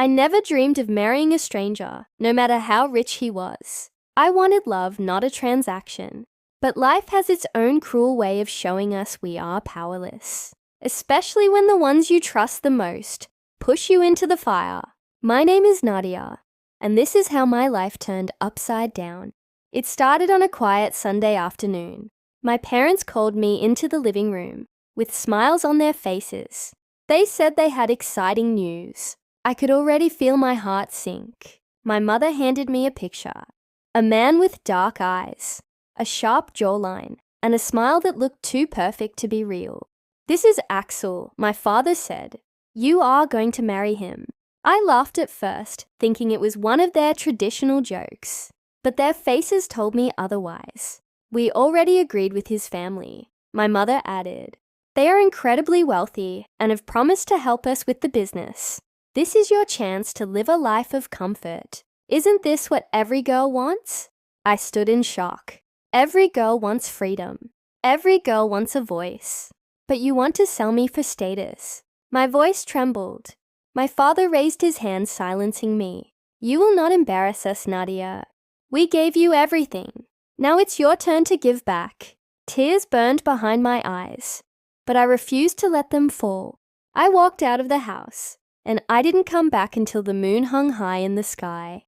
I never dreamed of marrying a stranger, no matter how rich he was. I wanted love, not a transaction. But life has its own cruel way of showing us we are powerless, especially when the ones you trust the most push you into the fire. My name is Nadia, and this is how my life turned upside down. It started on a quiet Sunday afternoon. My parents called me into the living room with smiles on their faces. They said they had exciting news. I could already feel my heart sink. My mother handed me a picture. A man with dark eyes, a sharp jawline, and a smile that looked too perfect to be real. "This is Axel," my father said. "You are going to marry him." I laughed at first, thinking it was one of their traditional jokes. But their faces told me otherwise. "We already agreed with his family," my mother added. "They are incredibly wealthy and have promised to help us with the business. This is your chance to live a life of comfort. Isn't this what every girl wants?" I stood in shock. Every girl wants freedom. Every girl wants a voice. But you want to sell me for status. My voice trembled. My father raised his hand, silencing me. "You will not embarrass us, Nadia. We gave you everything. Now it's your turn to give back." Tears burned behind my eyes, but I refused to let them fall. I walked out of the house, and I didn't come back until the moon hung high in the sky.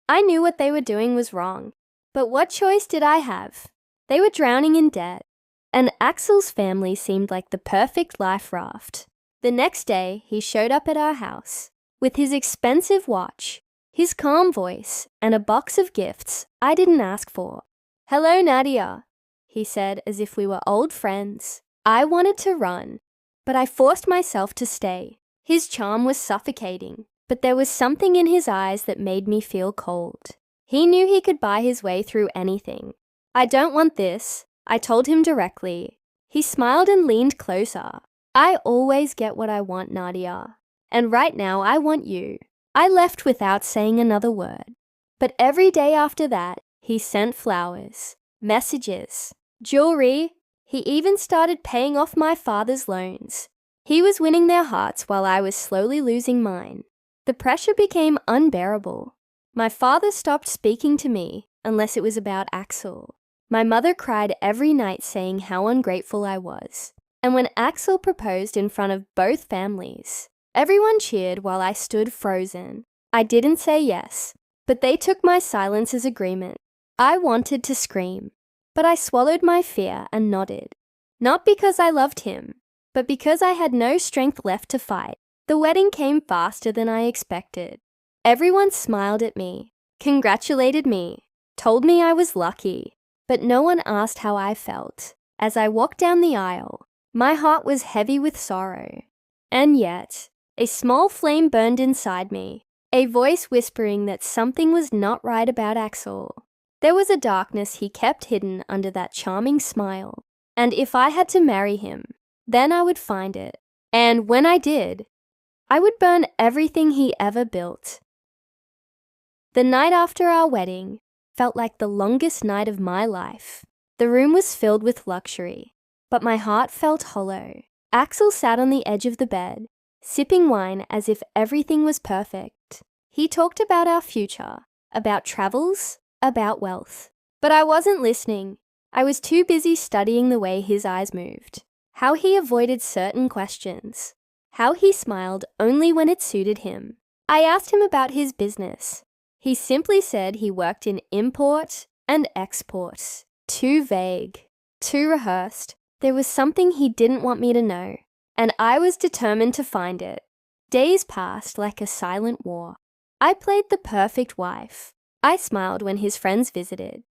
I knew what they were doing was wrong, but what choice did I have? They were drowning in debt, and Axel's family seemed like the perfect life raft. The next day, he showed up at our house with his expensive watch, his calm voice, and a box of gifts I didn't ask for. "Hello, Nadia," he said as if we were old friends. I wanted to run, but I forced myself to stay. His charm was suffocating, but there was something in his eyes that made me feel cold. He knew he could buy his way through anything. "I don't want this," I told him directly. He smiled and leaned closer. "I always get what I want, Nadia. And right now I want you." I left without saying another word. But every day after that, he sent flowers, messages, jewelry. He even started paying off my father's loans. He was winning their hearts while I was slowly losing mine. The pressure became unbearable. My father stopped speaking to me unless it was about Axel. My mother cried every night saying how ungrateful I was. And when Axel proposed in front of both families, everyone cheered while I stood frozen. I didn't say yes, but they took my silence as agreement. I wanted to scream, but I swallowed my fear and nodded. Not because I loved him, but because I had no strength left to fight. The wedding came faster than I expected. Everyone smiled at me, congratulated me, told me I was lucky, but no one asked how I felt. As I walked down the aisle, my heart was heavy with sorrow. And yet, a small flame burned inside me, a voice whispering that something was not right about Axel. There was a darkness he kept hidden under that charming smile, and if I had to marry him, then I would find it. And when I did, I would burn everything he ever built. The night after our wedding felt like the longest night of my life. The room was filled with luxury, but my heart felt hollow. Axel sat on the edge of the bed, sipping wine as if everything was perfect. He talked about our future, about travels, about wealth. But I wasn't listening. I was too busy studying the way his eyes moved, how he avoided certain questions, how he smiled only when it suited him. I asked him about his business. He simply said he worked in import and export. Too vague, too rehearsed. There was something he didn't want me to know, and I was determined to find it. Days passed like a silent war. I played the perfect wife. I smiled when his friends visited.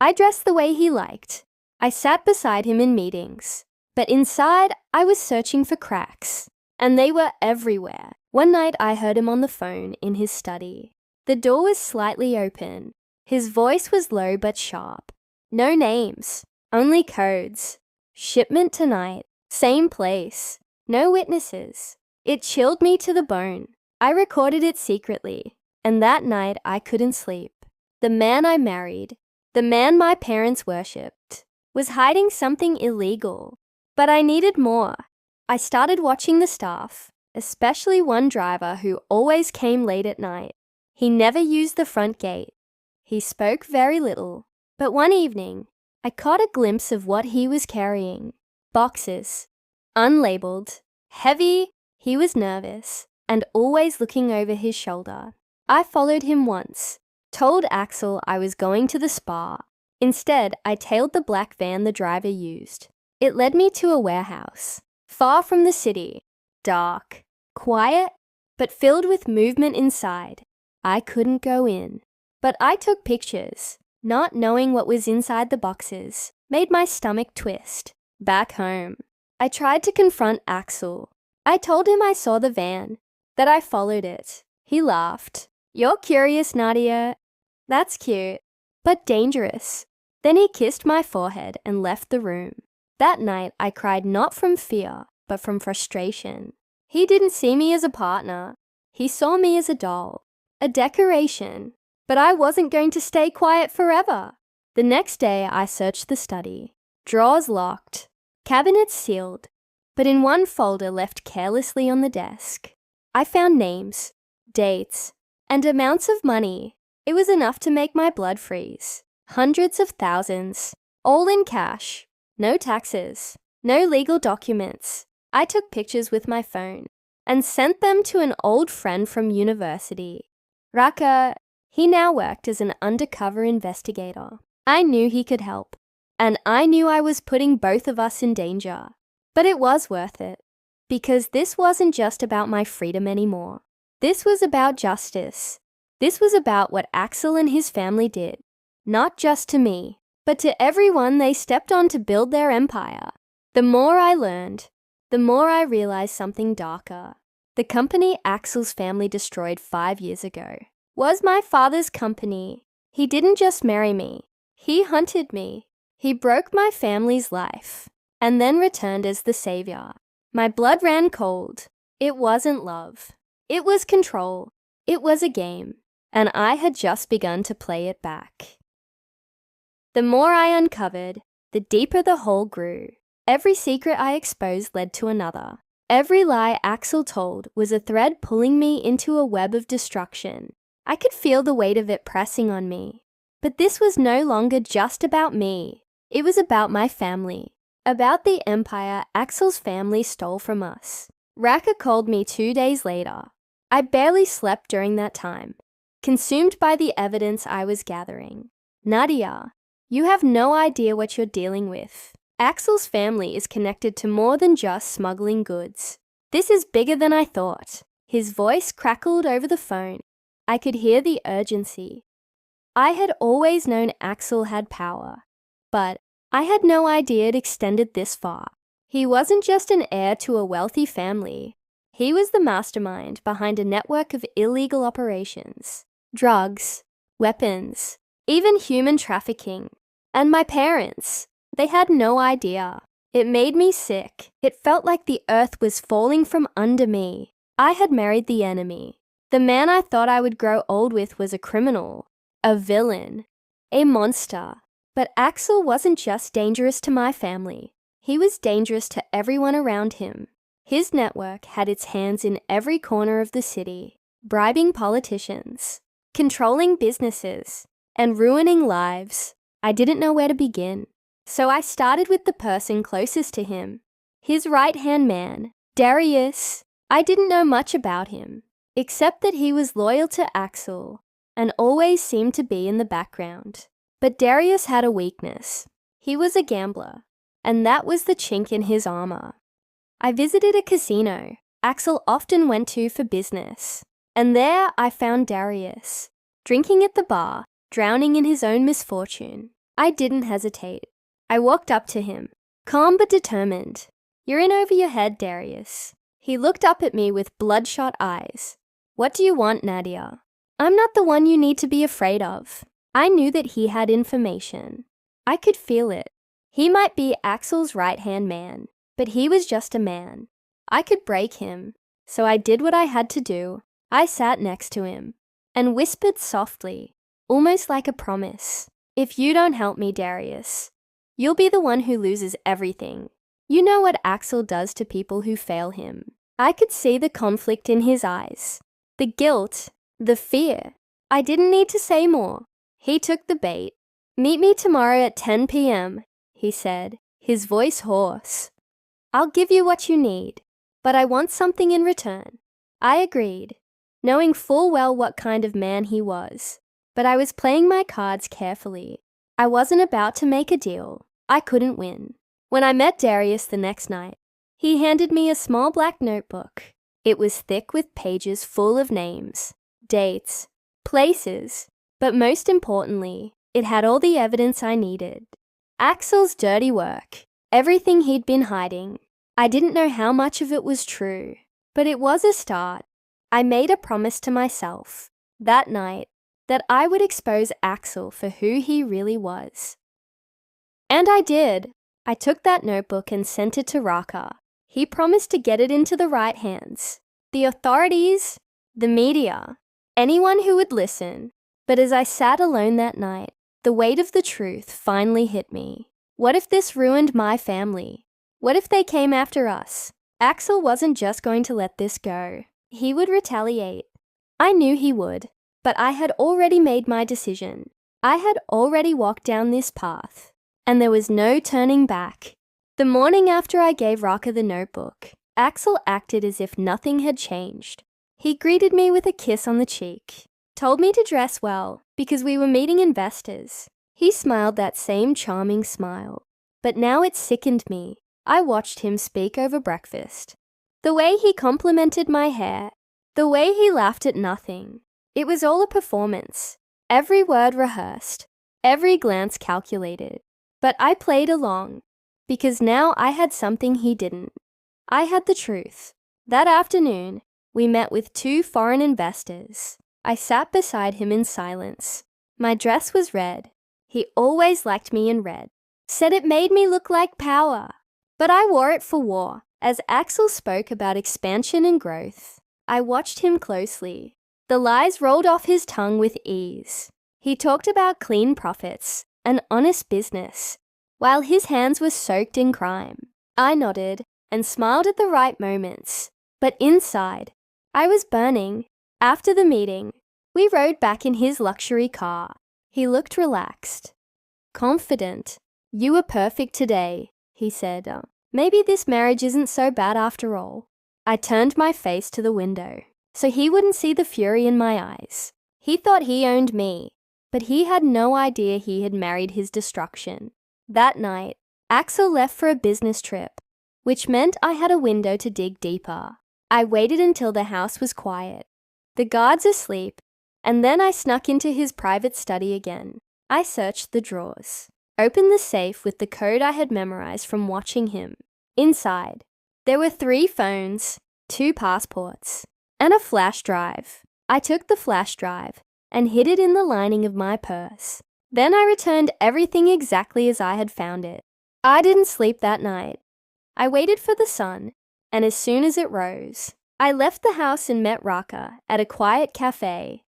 I dressed the way he liked. I sat beside him in meetings. But inside, I was searching for cracks, and they were everywhere. One night, I heard him on the phone in his study. The door was slightly open. His voice was low but sharp. No names, only codes. Shipment tonight, same place, no witnesses. It chilled me to the bone. I recorded it secretly, and that night I couldn't sleep. The man I married, the man my parents worshipped, was hiding something illegal. But I needed more. I started watching the staff, especially one driver who always came late at night. He never used the front gate. He spoke very little, but one evening, I caught a glimpse of what he was carrying. Boxes, unlabeled, heavy. He was nervous and always looking over his shoulder. I followed him once, told Axel I was going to the spa. Instead, I tailed the black van the driver used. It led me to a warehouse, far from the city, dark, quiet, but filled with movement inside. I couldn't go in, but I took pictures. Not knowing what was inside the boxes made my stomach twist. Back home, I tried to confront Axel. I told him I saw the van, that I followed it. He laughed. "You're curious, Nadia. That's cute, but dangerous." Then he kissed my forehead and left the room. That night, I cried not from fear, but from frustration. He didn't see me as a partner. He saw me as a doll, a decoration. But I wasn't going to stay quiet forever. The next day, I searched the study. Drawers locked, cabinets sealed, but in one folder left carelessly on the desk, I found names, dates, and amounts of money. It was enough to make my blood freeze. Hundreds of thousands, all in cash. No taxes, no legal documents. I took pictures with my phone and sent them to an old friend from university. Raka. He now worked as an undercover investigator. I knew he could help, and I knew I was putting both of us in danger. But it was worth it, because this wasn't just about my freedom anymore. This was about justice. This was about what Axel and his family did, not just to me, but to everyone they stepped on to build their empire. The more I learned, the more I realized something darker. The company Axel's family destroyed 5 years ago was my father's company. He didn't just marry me. He hunted me. He broke my family's life and then returned as the savior. My blood ran cold. It wasn't love. It was control. It was a game, and I had just begun to play it back. The more I uncovered, the deeper the hole grew. Every secret I exposed led to another. Every lie Axel told was a thread pulling me into a web of destruction. I could feel the weight of it pressing on me. But this was no longer just about me. It was about my family, about the empire Axel's family stole from us. Raka called me 2 days later. I barely slept during that time, consumed by the evidence I was gathering. "Nadia, you have no idea what you're dealing with. Axel's family is connected to more than just smuggling goods. This is bigger than I thought." His voice crackled over the phone. I could hear the urgency. I had always known Axel had power, but I had no idea it extended this far. He wasn't just an heir to a wealthy family. He was the mastermind behind a network of illegal operations, drugs, weapons, even human trafficking. And my parents, they had no idea. It made me sick. It felt like the earth was falling from under me. I had married the enemy. The man I thought I would grow old with was a criminal, a villain, a monster. But Axel wasn't just dangerous to my family. He was dangerous to everyone around him. His network had its hands in every corner of the city, bribing politicians, controlling businesses, and ruining lives. I didn't know where to begin. So I started with the person closest to him, his right-hand man, Darius. I didn't know much about him, except that he was loyal to Axel and always seemed to be in the background. But Darius had a weakness. He was a gambler, and that was the chink in his armor. I visited a casino Axel often went to for business, and there I found Darius, drinking at the bar, drowning in his own misfortune. I didn't hesitate. I walked up to him, calm but determined. "You're in over your head, Darius." He looked up at me with bloodshot eyes. "What do you want, Nadia?" "I'm not the one you need to be afraid of." I knew that he had information. I could feel it. He might be Axel's right-hand man, but he was just a man. I could break him, so I did what I had to do. I sat next to him and whispered softly, almost like a promise. "If you don't help me, Darius, you'll be the one who loses everything. You know what Axel does to people who fail him. I could see the conflict in his eyes, the guilt, the fear. I didn't need to say more. He took the bait. "Meet me tomorrow at 10 p.m., he said, his voice hoarse. "I'll give you what you need, but I want something in return." I agreed, knowing full well what kind of man he was. But I was playing my cards carefully. I wasn't about to make a deal. I couldn't win. When I met Darius the next night, he handed me a small black notebook. It was thick with pages full of names, dates, places, but most importantly, it had all the evidence I needed. Axel's dirty work, everything he'd been hiding. I didn't know how much of it was true, but it was a start. I made a promise to myself that night that I would expose Axel for who he really was. And I did. I took that notebook and sent it to Raka. He promised to get it into the right hands. The authorities, the media, anyone who would listen. But as I sat alone that night, the weight of the truth finally hit me. What if this ruined my family? What if they came after us? Axel wasn't just going to let this go. He would retaliate. I knew he would, but I had already made my decision. I had already walked down this path, and there was no turning back. The morning after I gave Raka the notebook, Axel acted as if nothing had changed. He greeted me with a kiss on the cheek, told me to dress well because we were meeting investors. He smiled that same charming smile, but now it sickened me. I watched him speak over breakfast. The way he complimented my hair, the way he laughed at nothing. It was all a performance. Every word rehearsed, every glance calculated. But I played along, because now I had something he didn't. I had the truth. That afternoon, we met with 2 foreign investors. I sat beside him in silence. My dress was red. He always liked me in red. Said it made me look like power. But I wore it for war. As Axel spoke about expansion and growth, I watched him closely. The lies rolled off his tongue with ease. He talked about clean profits, an honest business, while his hands were soaked in crime. I nodded and smiled at the right moments, but inside, I was burning. After the meeting, we rode back in his luxury car. He looked relaxed, confident. "You were perfect today," he said. "Maybe this marriage isn't so bad after all." I turned my face to the window, so he wouldn't see the fury in my eyes. He thought he owned me, but he had no idea he had married his destruction. That night, Axel left for a business trip, which meant I had a window to dig deeper. I waited until the house was quiet, the guards asleep, and then I snuck into his private study again. I searched the drawers, opened the safe with the code I had memorized from watching him. Inside, there were 3 phones, 2 passports, and a flash drive. I took the flash drive and hid it in the lining of my purse. Then I returned everything exactly as I had found it. I didn't sleep that night. I waited for the sun, and as soon as it rose, I left the house and met Raka at a quiet cafe.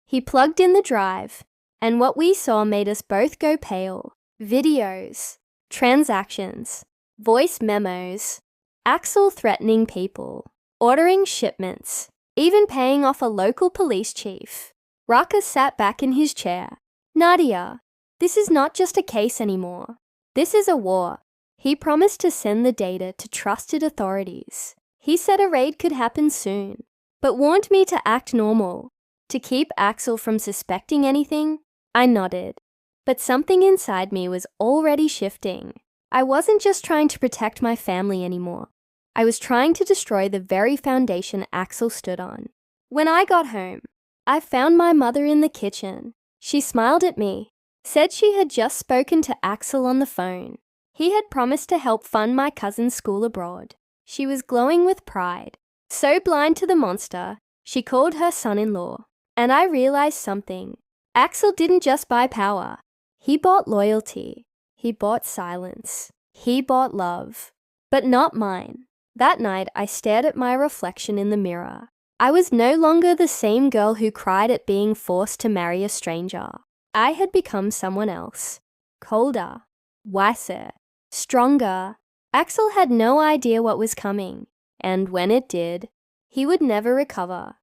He plugged in the drive, and what we saw made us both go pale. Videos, transactions, voice memos, Axel threatening people, ordering shipments, even paying off a local police chief. Raka sat back in his chair. "Nadia, this is not just a case anymore. This is a war." He promised to send the data to trusted authorities. He said a raid could happen soon, but warned me to act normal, to keep Axel from suspecting anything. I nodded, but something inside me was already shifting. I wasn't just trying to protect my family anymore. I was trying to destroy the very foundation Axel stood on. When I got home, I found my mother in the kitchen. She smiled at me, said she had just spoken to Axel on the phone. He had promised to help fund my cousin's school abroad. She was glowing with pride. So blind to the monster, she called her son-in-law. And I realized something. Axel didn't just buy power. He bought loyalty. He bought silence. He bought love. But not mine. That night, I stared at my reflection in the mirror. I was no longer the same girl who cried at being forced to marry a stranger. I had become someone else. Colder, wiser, stronger. Axel had no idea what was coming. and when it did, he would never recover.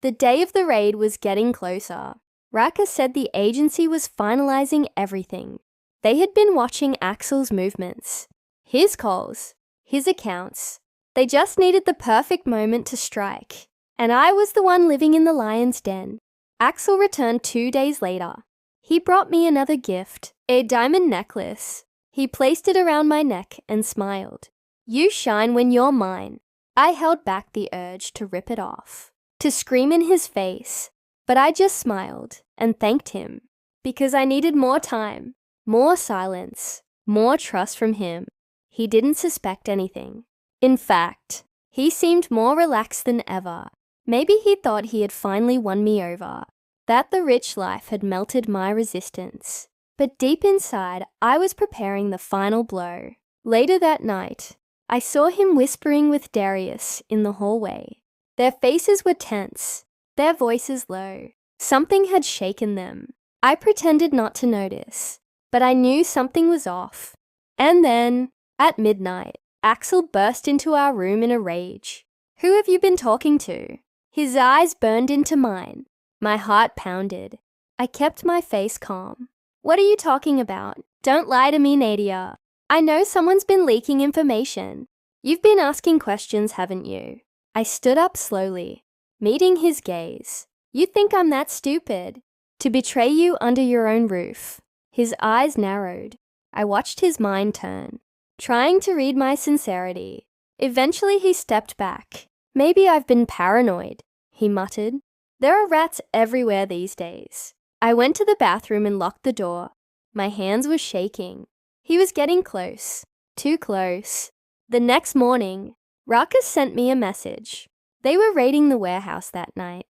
The day of the raid was getting closer. Raka said the agency was finalizing everything. They had been watching Axel's movements, his calls, his accounts. They just needed the perfect moment to strike. And I was the one living in the lion's den. Axel returned 2 days later. He brought me another gift, a diamond necklace. He placed it around my neck and smiled. You shine when you're mine. I held back the urge to rip it off, to scream in his face, but I just smiled and thanked him because I needed more time, more silence, more trust from him. He didn't suspect anything. In fact, he seemed more relaxed than ever. Maybe he thought he had finally won me over, that the rich life had melted my resistance. But deep inside, I was preparing the final blow. Later that night, I saw him whispering with Darius in the hallway. Their faces were tense, their voices low. Something had shaken them. I pretended not to notice, but I knew something was off. And then, at midnight, Axel burst into our room in a rage. Who have you been talking to? His eyes burned into mine. My heart pounded. I kept my face calm. What are you talking about? Don't lie to me, Nadia. I know someone's been leaking information. You've been asking questions, haven't you? I stood up slowly, meeting his gaze. You think I'm that stupid? To betray you under your own roof. His eyes narrowed. I watched his mind turn, trying to read my sincerity. Eventually he stepped back. Maybe I've been paranoid, he muttered. There are rats everywhere these days. I went to the bathroom and locked the door. My hands were shaking. He was getting close, too close. The next morning, Raka sent me a message. They were raiding the warehouse that night.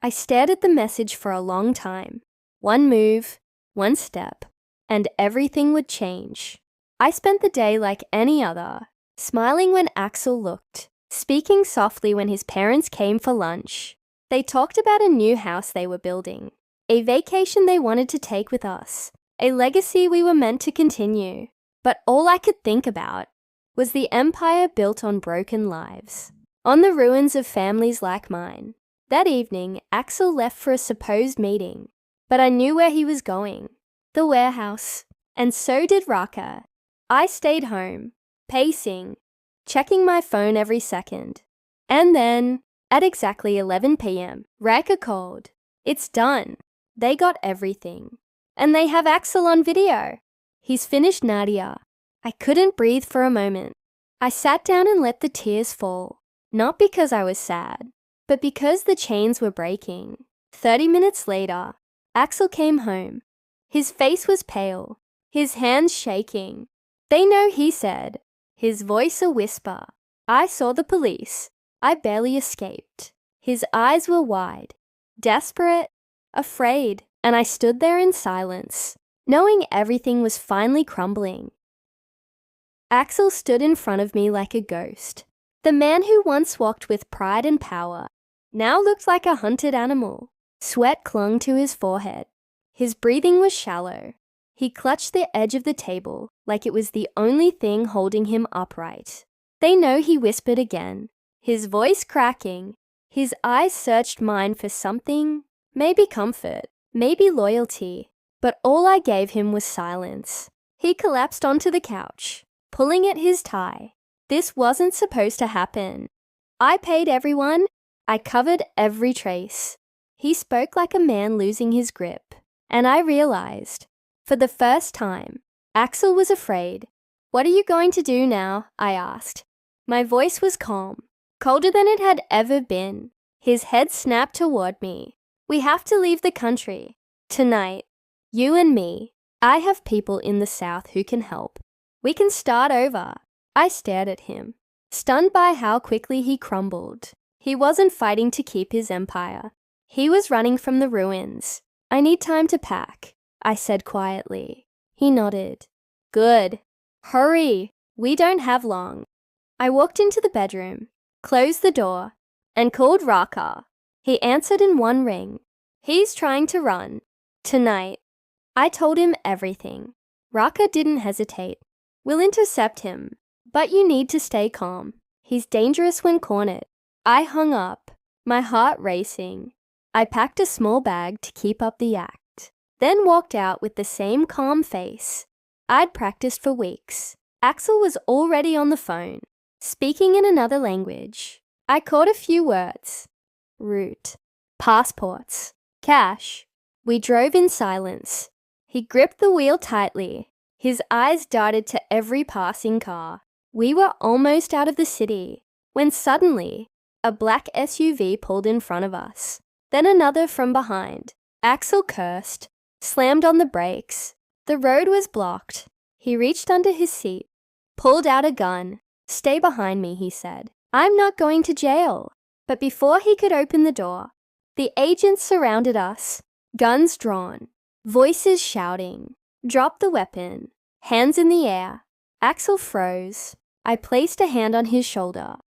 I stared at the message for a long time. One move, one step, and everything would change. I spent the day like any other, smiling when Axel looked, speaking softly when his parents came for lunch. They talked about a new house they were building, a vacation they wanted to take with us, a legacy we were meant to continue. But all I could think about was the empire built on broken lives, on the ruins of families like mine. That evening, Axel left for a supposed meeting, but I knew where he was going, the warehouse, and so did Raka. I stayed home, pacing, checking my phone every second. And then, at exactly 11 p.m., Raka called. It's done. They got everything. And they have Axel on video. He's finished Nadia. I couldn't breathe for a moment. I sat down and let the tears fall, not because I was sad, but because the chains were breaking. 30 minutes later, Axel came home. His face was pale, his hands shaking. They know, he said, his voice a whisper. I saw the police. I barely escaped. His eyes were wide, desperate, afraid, and I stood there in silence, knowing everything was finally crumbling. Axel stood in front of me like a ghost. The man who once walked with pride and power now looked like a hunted animal. Sweat clung to his forehead. His breathing was shallow. He clutched the edge of the table like it was the only thing holding him upright. They know, he whispered again, his voice cracking. His eyes searched mine for something, maybe comfort, maybe loyalty, but all I gave him was silence. He collapsed onto the couch, pulling at his tie. This wasn't supposed to happen. I paid everyone. I covered every trace. He spoke like a man losing his grip, and I realized, for the first time, Axel was afraid. What are you going to do now? I asked. My voice was calm, colder than it had ever been. His head snapped toward me. We have to leave the country. Tonight. You and me. I have people in the south who can help. We can start over. I stared at him, stunned by how quickly he crumbled. He wasn't fighting to keep his empire. He was running from the ruins. I need time to pack, I said quietly. He nodded. Good. Hurry. We don't have long. I walked into the bedroom, closed the door, and called Raka. He answered in one ring. He's trying to run. Tonight. I told him everything. Raka didn't hesitate. We'll intercept him, but you need to stay calm. He's dangerous when cornered. I hung up, my heart racing. I packed a small bag to keep up the act, then walked out with the same calm face I'd practiced for weeks. Axel was already on the phone, speaking in another language. I caught a few words. Route, passports, cash. We drove in silence. He gripped the wheel tightly. His eyes darted to every passing car. We were almost out of the city when suddenly a black SUV pulled in front of us, then another from behind. Axel cursed, slammed on the brakes. The road was blocked. He reached under his seat, pulled out a gun. "Stay behind me," he said. "I'm not going to jail." But before he could open the door, the agents surrounded us, guns drawn, voices shouting, "Drop the weapon," hands in the air. Axel froze. I placed a hand on his shoulder.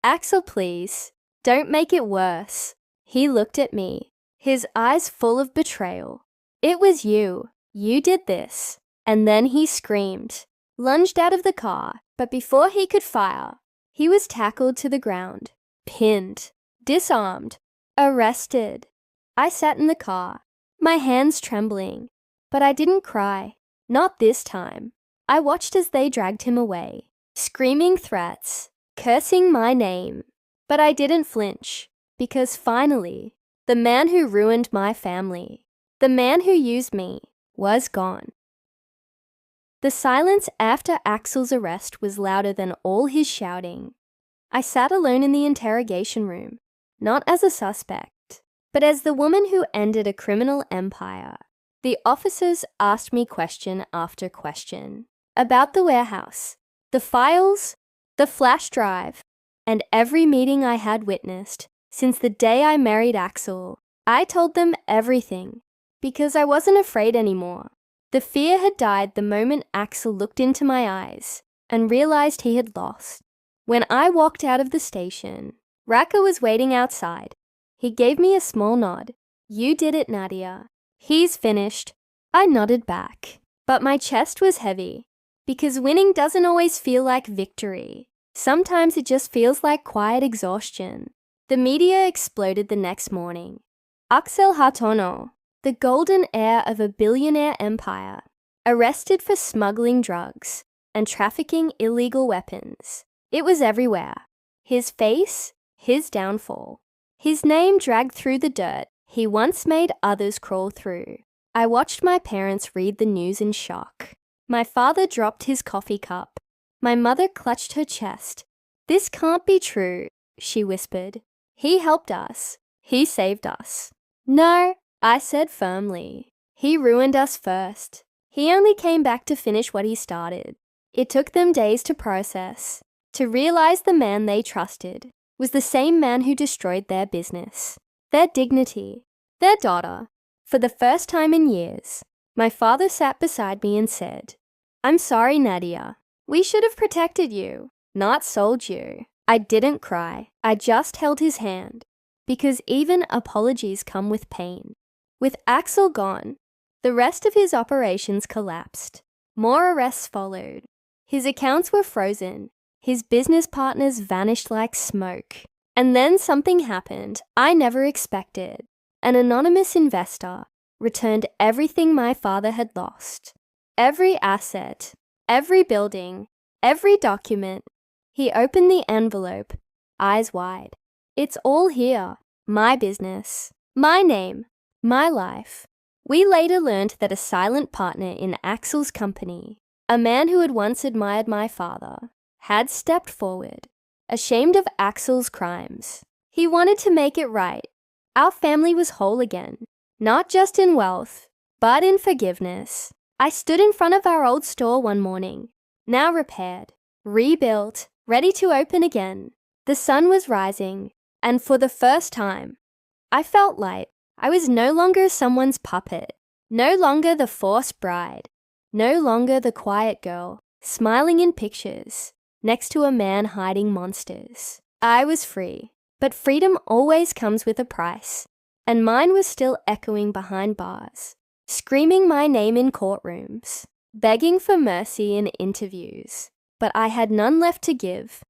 "Axel, please, don't make it worse." He looked at me, his eyes full of betrayal. "It was you. You did this." And then he screamed, lunged out of the car, but before he could fire, he was tackled to the ground, pinned, disarmed, arrested. I sat in the car, my hands trembling, but I didn't cry. Not this time. I watched as they dragged him away, screaming threats, cursing my name. But I didn't flinch, because finally, the man who ruined my family, the man who used me, was gone. The silence after Axel's arrest was louder than all his shouting. I sat alone in the interrogation room, not as a suspect, but as the woman who ended a criminal empire. The officers asked me question after question about the warehouse, the files, the flash drive, and every meeting I had witnessed since the day I married Axel. I told them everything because I wasn't afraid anymore. The fear had died the moment Axel looked into my eyes and realized he had lost. When I walked out of the station, Raka was waiting outside. He gave me a small nod. "You did it, Nadia. He's finished." I nodded back, but my chest was heavy because winning doesn't always feel like victory. Sometimes it just feels like quiet exhaustion. The media exploded the next morning. Axel Hartono, the golden heir of a billionaire empire, arrested for smuggling drugs and trafficking illegal weapons. It was everywhere. His face, his downfall. His name dragged through the dirt he once made others crawl through. I watched my parents read the news in shock. My father dropped his coffee cup. My mother clutched her chest. "This can't be true," she whispered. "He helped us. He saved us." "No," I said firmly. "He ruined us first. He only came back to finish what he started." It took them days to process, to realize the man they trusted was the same man who destroyed their business, their dignity, their daughter. For the first time in years, my father sat beside me and said, "I'm sorry, Nadia. We should have protected you, not sold you." I didn't cry. I just held his hand, because even apologies come with pain. With Axel gone, the rest of his operations collapsed. More arrests followed. His accounts were frozen. His business partners vanished like smoke. And then something happened I never expected. An anonymous investor returned everything my father had lost. Every asset, every building, every document. He opened the envelope, eyes wide. "It's all here. My business, my name, my life." We later learned that a silent partner in Axel's company, a man who had once admired my father, had stepped forward, ashamed of Axel's crimes. He wanted to make it right. Our family was whole again, not just in wealth, but in forgiveness. I stood in front of our old store one morning, now repaired, rebuilt, ready to open again. The sun was rising, and for the first time, I felt light. I was no longer someone's puppet, no longer the forced bride, no longer the quiet girl, smiling in pictures, next to a man hiding monsters. I was free, but freedom always comes with a price, and mine was still echoing behind bars, screaming my name in courtrooms, begging for mercy in interviews, but I had none left to give.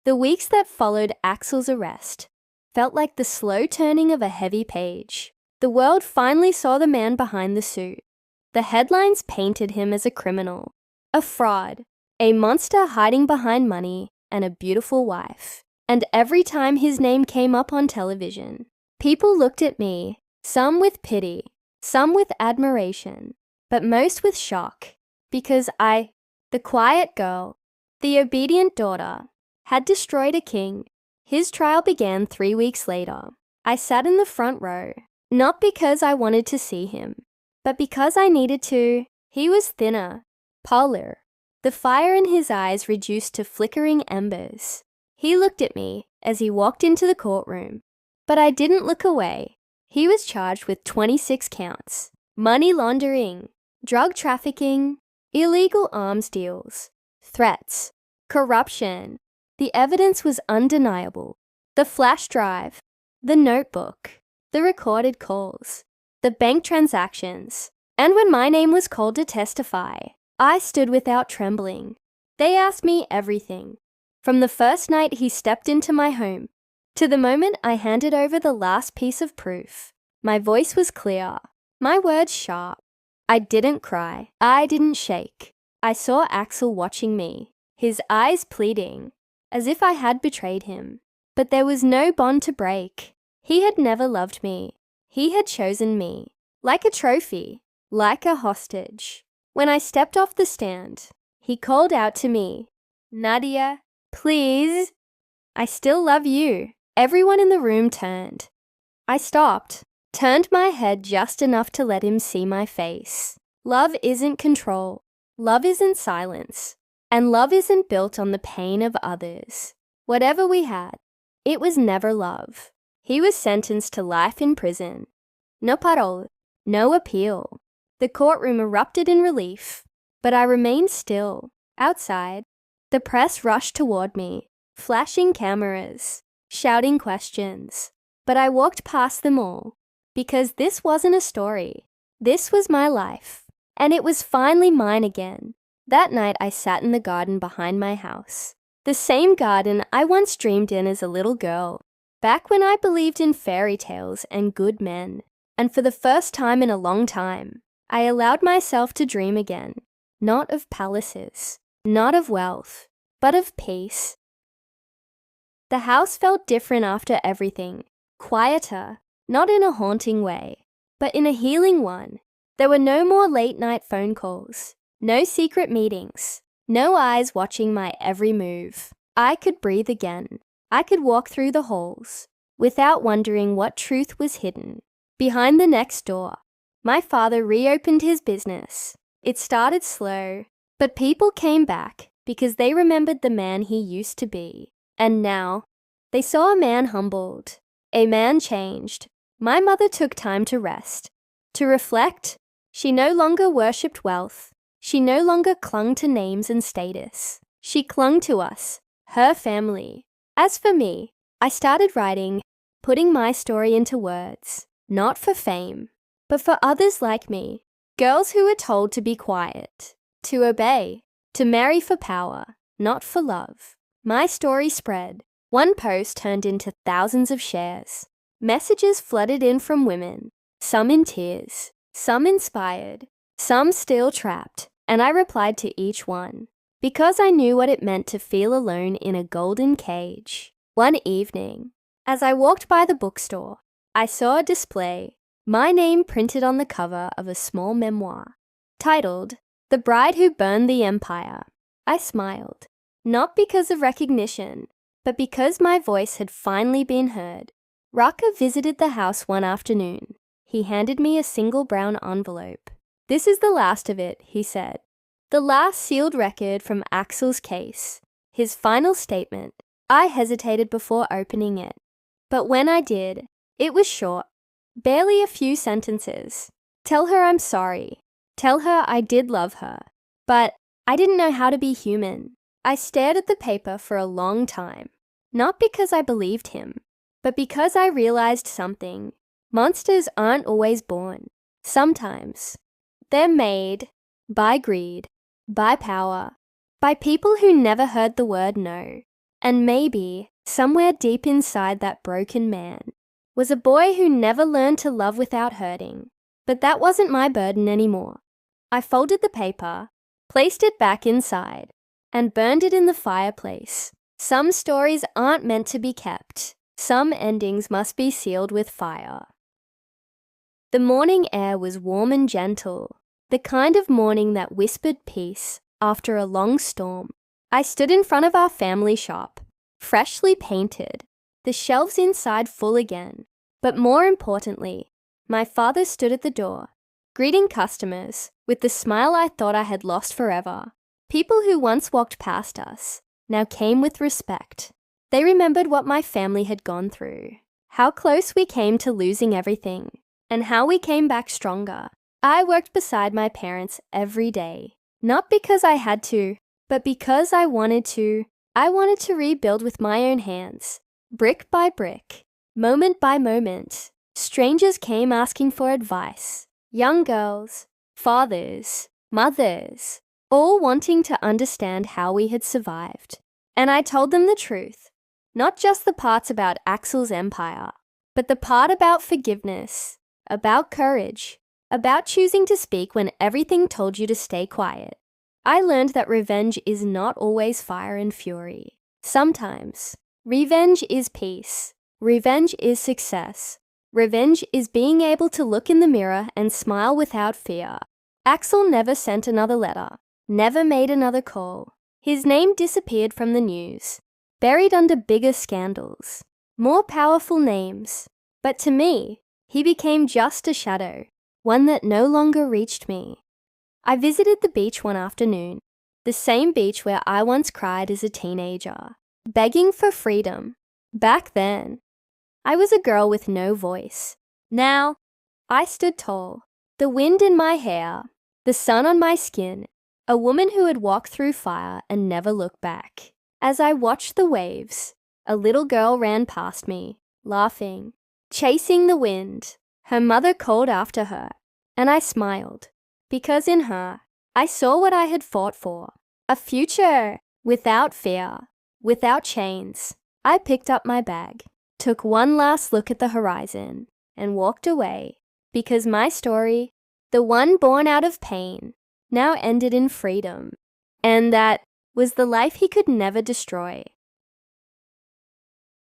The weeks that followed Axel's arrest felt like the slow turning of a heavy page. The world finally saw the man behind the suit. The headlines painted him as a criminal, a fraud, a monster hiding behind money and a beautiful wife. And every time his name came up on television, people looked at me, some with pity, some with admiration, but most with shock, because I, the quiet girl, the obedient daughter, had destroyed a king. His trial began 3 weeks later. I sat in the front row, not because I wanted to see him, but because I needed to. He was thinner, paler, the fire in his eyes reduced to flickering embers. He looked at me as he walked into the courtroom, but I didn't look away. He was charged with 26 counts: money laundering, drug trafficking, illegal arms deals, threats, corruption. The evidence was undeniable. The flash drive, the notebook, the recorded calls, the bank transactions. And when my name was called to testify, I stood without trembling. They asked me everything, from the first night he stepped into my home to the moment I handed over the last piece of proof. My voice was clear, my words sharp. I didn't cry. I didn't shake. I saw Axel watching me, his eyes pleading, as if I had betrayed him. But there was no bond to break. He had never loved me. He had chosen me, like a trophy, like a hostage. When I stepped off the stand, he called out to me, "Nadia, please." "I still love you." Everyone in the room turned. I stopped, turned my head just enough to let him see my face. Love isn't control. Love isn't silence. And love isn't built on the pain of others. Whatever we had, it was never love. He was sentenced to life in prison. No parole, no appeal. The courtroom erupted in relief, but I remained still. Outside, the press rushed toward me, flashing cameras, shouting questions. But I walked past them all, because this wasn't a story. This was my life, and it was finally mine again. That night I sat in the garden behind my house. The same garden I once dreamed in as a little girl, back when I believed in fairy tales and good men. And for the first time in a long time, I allowed myself to dream again, not of palaces, not of wealth, but of peace. The house felt different after everything, quieter, not in a haunting way, but in a healing one. There were no more late-night phone calls, no secret meetings, no eyes watching my every move. I could breathe again. I could walk through the halls without wondering what truth was hidden behind the next door. My father reopened his business. It started slow, but people came back because they remembered the man he used to be. And now, they saw a man humbled, a man changed. My mother took time to rest, to reflect. She no longer worshipped wealth. She no longer clung to names and status. She clung to us, her family. As for me, I started writing, putting my story into words, not for fame, but for others like me, girls who were told to be quiet, to obey, to marry for power, not for love. My story spread. One post turned into thousands of shares. Messages flooded in from women, some in tears, some inspired, some still trapped, and I replied to each one, because I knew what it meant to feel alone in a golden cage. One evening, as I walked by the bookstore, I saw a display, my name printed on the cover of a small memoir, titled, "The Bride Who Burned the Empire." I smiled, not because of recognition, but because my voice had finally been heard. Raka visited the house one afternoon. He handed me a single brown envelope. "This is the last of it," he said. The last sealed record from Axel's case. His final statement. I hesitated before opening it. But when I did, it was short. Barely a few sentences. Tell her I'm sorry. Tell her I did love her. But I didn't know how to be human. I stared at the paper for a long time. Not because I believed him, but because I realized something. Monsters aren't always born. Sometimes. They're made by greed, by power, by people who never heard the word no. And maybe, somewhere deep inside that broken man, was a boy who never learned to love without hurting. But that wasn't my burden anymore. I folded the paper, placed it back inside, and burned it in the fireplace. Some stories aren't meant to be kept. Some endings must be sealed with fire. The morning air was warm and gentle, the kind of morning that whispered peace after a long storm. I stood in front of our family shop, freshly painted, the shelves inside full again. But more importantly, my father stood at the door, greeting customers with the smile I thought I had lost forever. People who once walked past us now came with respect. They remembered what my family had gone through, how close we came to losing everything, and how we came back stronger. I worked beside my parents every day, not because I had to, but because I wanted to. I wanted to rebuild with my own hands, brick by brick, moment by moment. Strangers came asking for advice. Young girls, fathers, mothers, all wanting to understand how we had survived. And I told them the truth, not just the parts about Axel's empire, but the part about forgiveness, about courage, about choosing to speak when everything told you to stay quiet. I learned that revenge is not always fire and fury. Sometimes, revenge is peace. Revenge is success. Revenge is being able to look in the mirror and smile without fear. Axel never sent another letter, never made another call. His name disappeared from the news, buried under bigger scandals, more powerful names. But to me, he became just a shadow, one that no longer reached me. I visited the beach one afternoon, the same beach where I once cried as a teenager, begging for freedom. Back then, I was a girl with no voice. Now, I stood tall, the wind in my hair, the sun on my skin, a woman who had walked through fire and never looked back. As I watched the waves, a little girl ran past me, laughing, chasing the wind. Her mother called after her, and I smiled, because in her, I saw what I had fought for, a future without fear, without chains. I picked up my bag, took one last look at the horizon, and walked away, because my story, the one born out of pain, now ended in freedom. And that was the life he could never destroy.